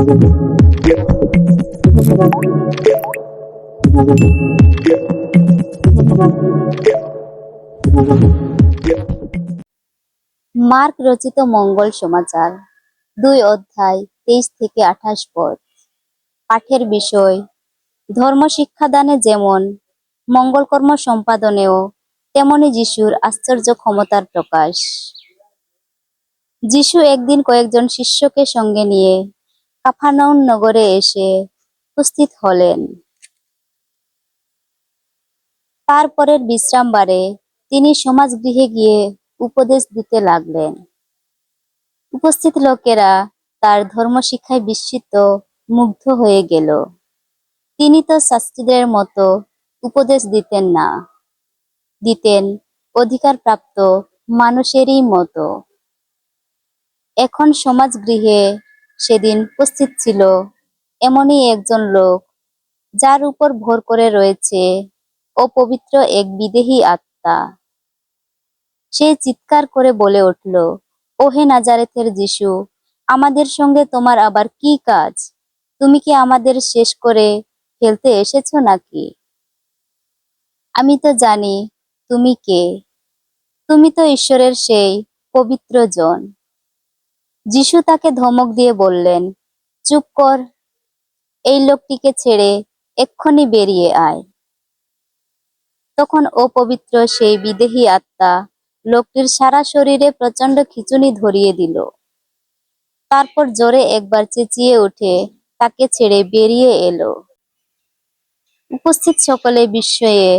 Mark রচিত মঙ্গল সমাচার ২ অধ্যায় ২৩ থেকে ২৮ পদ। পাঠের বিষয় ধর্ম শিক্ষাদানে যেমন মঙ্গলকর্ম সম্পাদনেও তেমনি যিশুর আশ্চর্য ক্ষমতার প্রকাশ। যিশু একদিন কয়েকজন শিষ্যকে সঙ্গে নিয়ে কাফারনাউম নগরে এসে উপস্থিত হলেন। তারপরের বিশ্রামবারে তিনি সমাজগৃহে গিয়ে উপদেশ দিতে লাগলেন। উপস্থিত লোকেরা তার ধর্মশিক্ষায় বিস্মিত মুগ্ধ হয়ে গেল। তিনি তো শাস্ত্রীদের মতো উপদেশ দিতেন না, দিতেন অধিকারপ্রাপ্ত মানুষেরই মতো। এখন সমাজগৃহে সেদিন উপস্থিত ছিল এমনই একজন লোক, যার উপর ভর করে রয়েছে অপবিত্র এক বিদেহী আত্মা। সে চিৎকার করে বলে উঠল, ওহে নাজারেথের যিশু, আমাদের সঙ্গে তোমার আবার কি কাজ? তুমি কি আমাদের শেষ করে ফেলতে এসেছো নাকি? আমি তো জানি তুমি কে, তুমি তো ঈশ্বরের সেই পবিত্র জন। যিশু তাকে ধমক দিয়ে বললেন, চুপ কর, এই লোকটিকে ছেড়ে এক্ষুনি বেরিয়ে আয়। তখন অপবিত্র সেই বিদেহী আত্মা লোকটির সারা শরীরে প্রচন্ড খিঁচুনি ধরিয়ে দিল। তারপর জোরে একবার চেঁচিয়ে উঠে তাকে ছেড়ে বেরিয়ে এলো। উপস্থিত সকলে বিস্ময়ে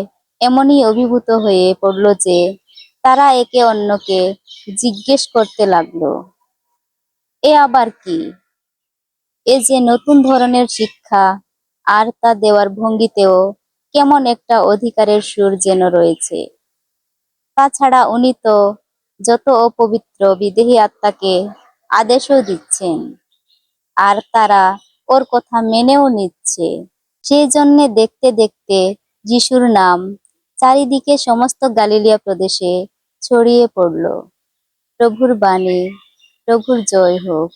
এমনই অভিভূত হয়ে পড়ল যে তারা একে অন্যকে জিজ্ঞেস করতে লাগলো, এ আবার কি? এ যে নতুন ধরনের শিক্ষা, আর তা দেওয়ার ভঙ্গিতেও কেমন একটা অধিকারের সুর যেন রয়েছে। তাছাড়া উনি তো যত অপবিত্র বিদেহী আত্মাকে আদেশও দিচ্ছেন, আর তারা ওর কথা মেনেও নিচ্ছে। সেই জন্যে দেখতে দেখতে যিশুর নাম চারিদিকে সমস্ত গালিলিয়া প্রদেশে ছড়িয়ে পড়ল। প্রভুর বাণী, প্রভুর জয় হোক।